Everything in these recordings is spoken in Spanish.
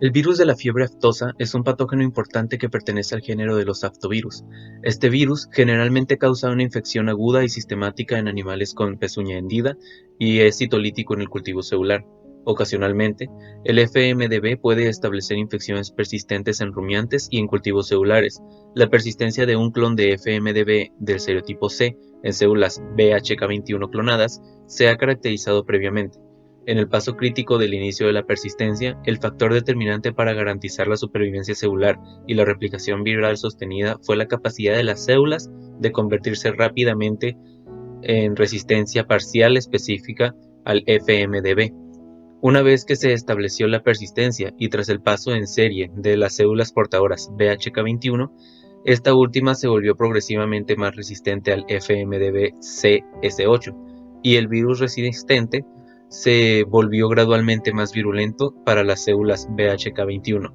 El virus de la fiebre aftosa es un patógeno importante que pertenece al género de los aftovirus. Este virus generalmente causa una infección aguda y sistemática en animales con pezuña hendida y es citolítico en el cultivo celular. Ocasionalmente, el FMDB puede establecer infecciones persistentes en rumiantes y en cultivos celulares. La persistencia de un clon de FMDB del serotipo C en células BHK21 clonadas se ha caracterizado previamente. En el paso crítico del inicio de la persistencia, el factor determinante para garantizar la supervivencia celular y la replicación viral sostenida fue la capacidad de las células de convertirse rápidamente en resistencia parcial específica al FMDB. Una vez que se estableció la persistencia y tras el paso en serie de las células portadoras BHK21, esta última se volvió progresivamente más resistente al FMDB-CS8 y el virus resistente se volvió gradualmente más virulento para las células BHK21.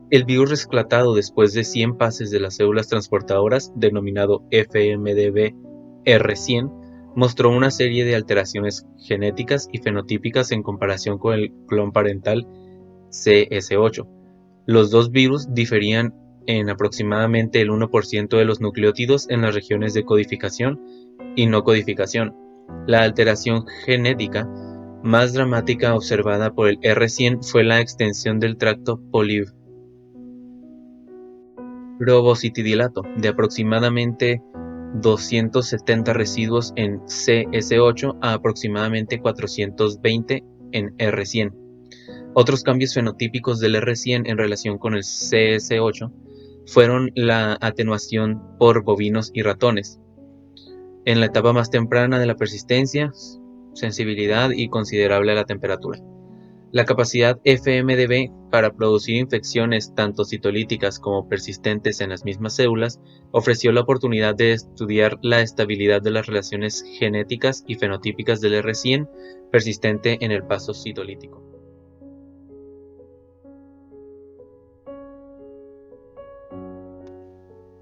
El virus rescatado después de 100 pases de las células transportadoras, denominado FMDB-R100, mostró una serie de alteraciones genéticas y fenotípicas en comparación con el clon parental CS8. Los dos virus diferían en aproximadamente el 1% de los nucleótidos en las regiones de codificación y no codificación. La alteración genética más dramática observada por el R100 fue la extensión del tracto polirrobositidilato de aproximadamente 270 residuos en CS8 a aproximadamente 420 en R100. Otros cambios fenotípicos del R100 en relación con el CS8 fueron la atenuación por bovinos y ratones. En la etapa más temprana de la persistencia, sensibilidad y considerable a la temperatura. La capacidad FMDB para producir infecciones tanto citolíticas como persistentes en las mismas células ofreció la oportunidad de estudiar la estabilidad de las relaciones genéticas y fenotípicas del R100 persistente en el paso citolítico.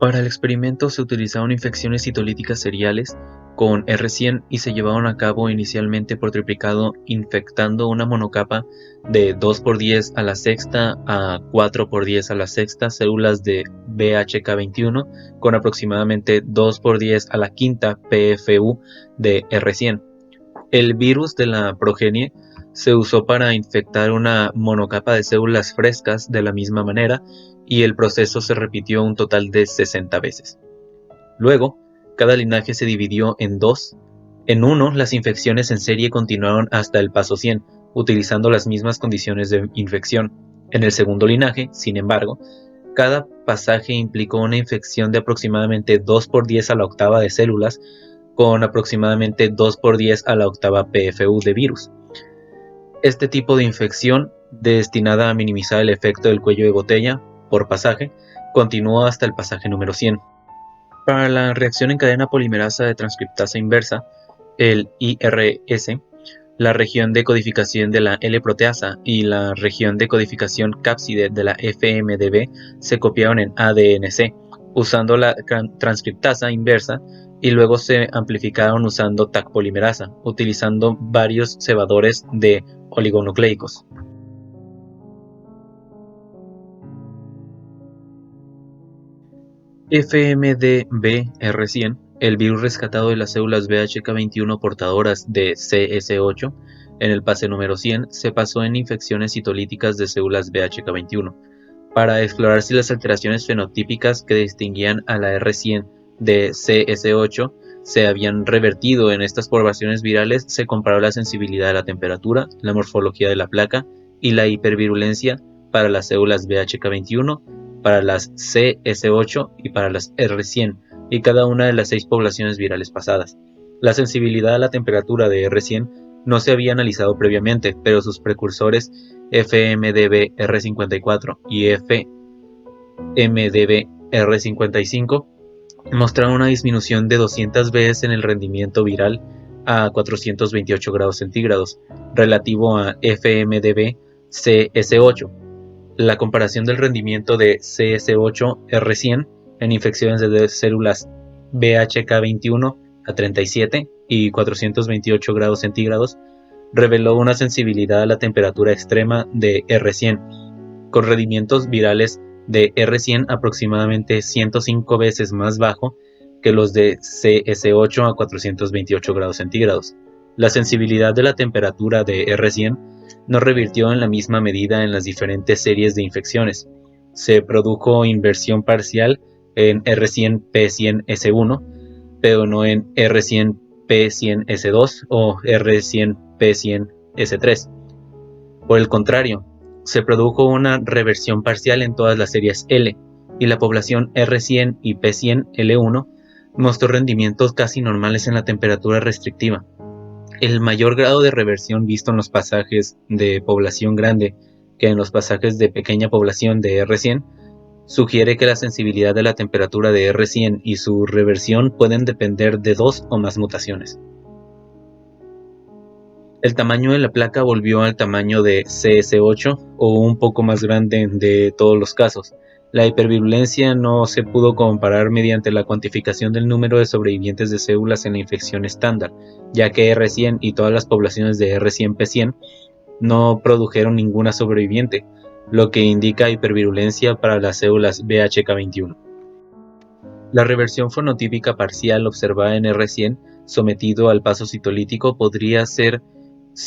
Para el experimento se utilizaron infecciones citolíticas seriales con R100 y se llevaron a cabo inicialmente por triplicado infectando una monocapa de 2×10 a la sexta a 4×10 a la sexta células de BHK21 con aproximadamente 2×10 a la quinta PFU de R100. El virus de la progenie se usó para infectar una monocapa de células frescas de la misma manera y el proceso se repitió un total de 60 veces. Luego, cada linaje se dividió en dos. En uno, las infecciones en serie continuaron hasta el paso 100, utilizando las mismas condiciones de infección. En el segundo linaje, sin embargo, cada pasaje implicó una infección de aproximadamente 2×10 a la octava de células, con aproximadamente 2×10 a la octava PFU de virus. Este tipo de infección, destinada a minimizar el efecto del cuello de botella por pasaje, continuó hasta el pasaje número 100. Para la reacción en cadena polimerasa de transcriptasa inversa, el IRS, la región de codificación de la L-proteasa y la región de codificación cápside de la FMDB se copiaron en ADNC usando la transcriptasa inversa y luego se amplificaron usando Taq polimerasa, utilizando varios cebadores de oligonucleicos. FMDB-R100, el virus rescatado de las células BHK21 portadoras de CS8, en el pase número 100, se pasó en infecciones citolíticas de células BHK21, para explorar si las alteraciones fenotípicas que distinguían a la R100 de CS8 se habían revertido en estas poblaciones virales. Se comparó la sensibilidad a la temperatura, la morfología de la placa y la hipervirulencia para las células BHK21, para las CS8 y para las R100 y cada una de las 6 poblaciones virales pasadas. La sensibilidad a la temperatura de R100 no se había analizado previamente, pero sus precursores FMDB-R54 y FMDB-R55 mostraron una disminución de 200 veces en el rendimiento viral a 428 grados centígrados relativo a FMDB-CS8. La comparación del rendimiento de CS8-R100 en infecciones de células BHK21 a 37 y 428 grados centígrados reveló una sensibilidad a la temperatura extrema de R100, con rendimientos virales de R100 aproximadamente 105 veces más bajo que los de CS8 a 428 grados centígrados. La sensibilidad de la temperatura de R100 no revirtió en la misma medida en las diferentes series de infecciones. Se produjo inversión parcial en R100P100S1, pero no en R100P100S2 o R100P100S3. Por el contrario, se produjo una reversión parcial en todas las series L, y la población R100 y P100L1 mostró rendimientos casi normales en la temperatura restrictiva. El mayor grado de reversión visto en los pasajes de población grande que en los pasajes de pequeña población de R100 sugiere que la sensibilidad de la temperatura de R100 y su reversión pueden depender de dos o más mutaciones. El tamaño de la placa volvió al tamaño de CS8 o un poco más grande de todos los casos. La hipervirulencia no se pudo comparar mediante la cuantificación del número de sobrevivientes de células en la infección estándar, ya que R100 y todas las poblaciones de R100P100 no produjeron ninguna sobreviviente, lo que indica hipervirulencia para las células BHK21. La reversión fenotípica parcial observada en R100 sometido al paso citolítico podría ser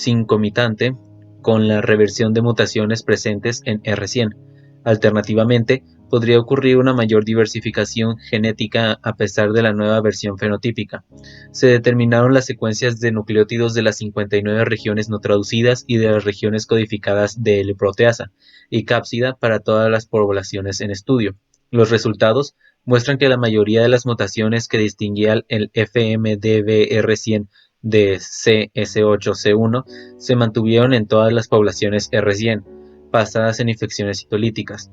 concomitante con la reversión de mutaciones presentes en R100. Alternativamente, podría ocurrir una mayor diversificación genética a pesar de la nueva versión fenotípica. Se determinaron las secuencias de nucleótidos de las 59 regiones no traducidas y de las regiones codificadas de L-proteasa y cápsida para todas las poblaciones en estudio. Los resultados muestran que la mayoría de las mutaciones que distinguían el FMDBR100 de CS8C1 se mantuvieron en todas las poblaciones R100 basadas en infecciones citolíticas.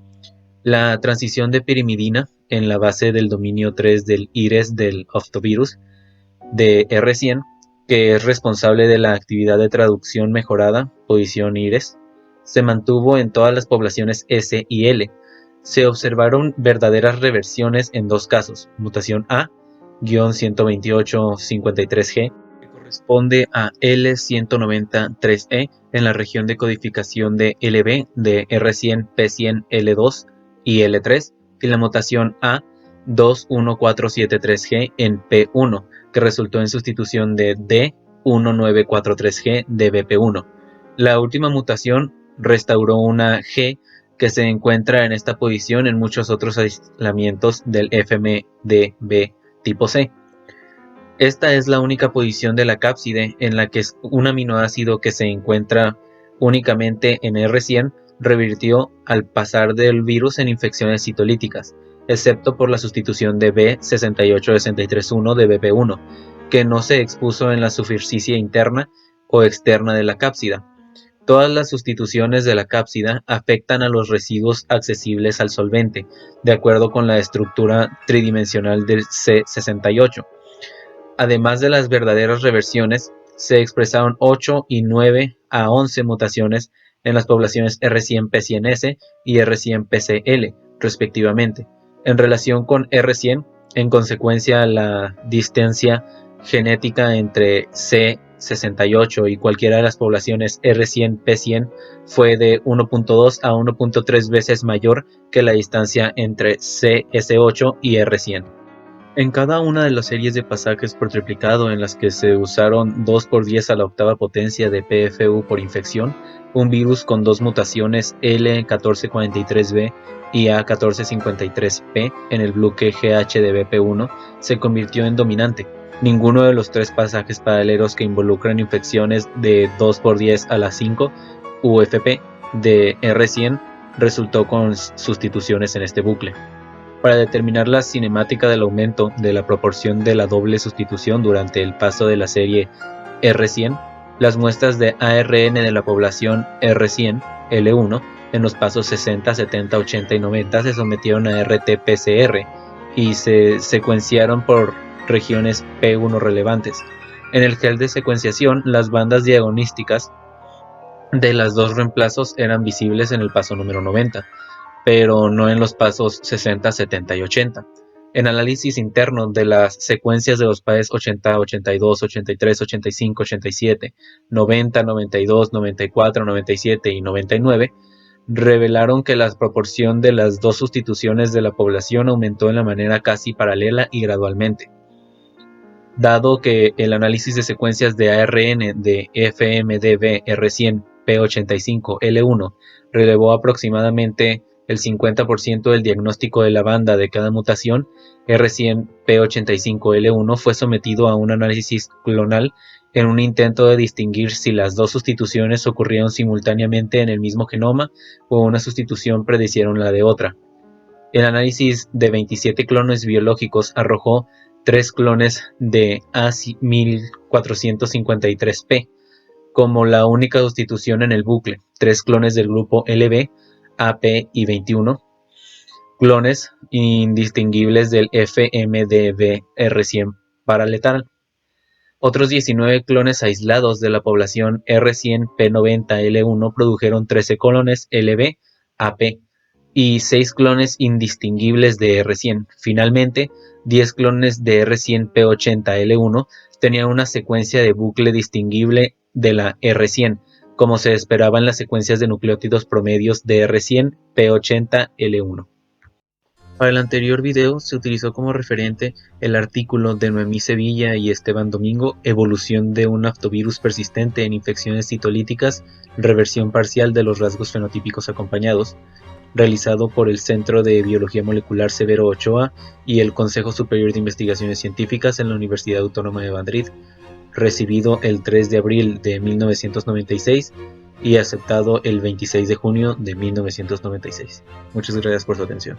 La transición de pirimidina en la base del dominio 3 del IRES del oftovirus de R100, que es responsable de la actividad de traducción mejorada, posición IRES, se mantuvo en todas las poblaciones S y L. Se observaron verdaderas reversiones en dos casos: mutación A-12853G, que corresponde a L193E en la región de codificación de LB de R100, P100, L2 y L3, y la mutación A21473G en P1, que resultó en sustitución de D1943G de BP1. La última mutación restauró una G que se encuentra en esta posición en muchos otros aislamientos del FMDB tipo C. Esta es la única posición de la cápside en la que un aminoácido que se encuentra únicamente en R100 revirtió al pasar del virus en infecciones citolíticas, excepto por la sustitución de B68631 de BP1, que no se expuso en la superficie interna o externa de la cápsida. Todas las sustituciones de la cápsida afectan a los residuos accesibles al solvente, de acuerdo con la estructura tridimensional del C68. Además de las verdaderas reversiones, se expresaron 8 y 9 a 11 mutaciones en las poblaciones R100P100S y R100PCL, respectivamente. En relación con R100, en consecuencia, la distancia genética entre C68 y cualquiera de las poblaciones R100P100 fue de 1.2 a 1.3 veces mayor que la distancia entre CS8 y R100. En cada una de las series de pasajes por triplicado en las que se usaron 2 por 10 a la octava potencia de PFU por infección, un virus con dos mutaciones L1443B y A1453P en el bloque GH de BP1 se convirtió en dominante. Ninguno de los tres pasajes paralelos que involucran infecciones de 2 por 10 a la 5 UFP de R100 resultó con sustituciones en este bucle. Para determinar la cinemática del aumento de la proporción de la doble sustitución durante el paso de la serie R100, las muestras de ARN de la población R100 L1 en los pasos 60, 70, 80 y 90 se sometieron a RT-PCR y se secuenciaron por regiones P1 relevantes. En el gel de secuenciación, las bandas diagonísticas de los dos reemplazos eran visibles en el paso número 90, pero no en los pasos 60, 70 y 80. En análisis interno de las secuencias de los PAES 80, 82, 83, 85, 87, 90, 92, 94, 97 y 99, revelaron que la proporción de las dos sustituciones de la población aumentó de manera casi paralela y gradualmente. Dado que el análisis de secuencias de ARN de FMDB R100 P85 L1 relevó aproximadamente el 50% del diagnóstico de la banda de cada mutación, R100 P85 L1 fue sometido a un análisis clonal en un intento de distinguir si las dos sustituciones ocurrieron simultáneamente en el mismo genoma o una sustitución predicieron la de otra. El análisis de 27 clones biológicos arrojó 3 clones de A1453P como la única sustitución en el bucle, 3 clones del grupo LB, AP y 21 clones indistinguibles del FMDB R100 paraletal. Otros 19 clones aislados de la población R100P90L1 produjeron 13 clones LB, AP y 6 clones indistinguibles de R100. Finalmente, 10 clones de R100P80L1 tenían una secuencia de bucle distinguible de la R100, como se esperaba en las secuencias de nucleótidos promedios de R100P80L1. Para el anterior video se utilizó como referente el artículo de Noemí Sevilla y Esteban Domingo, Evolución de un aftovirus persistente en infecciones citolíticas, reversión parcial de los rasgos fenotípicos acompañados, realizado por el Centro de Biología Molecular Severo Ochoa y el Consejo Superior de Investigaciones Científicas en la Universidad Autónoma de Madrid, recibido el 3 de abril de 1996 y aceptado el 26 de junio de 1996. Muchas gracias por su atención.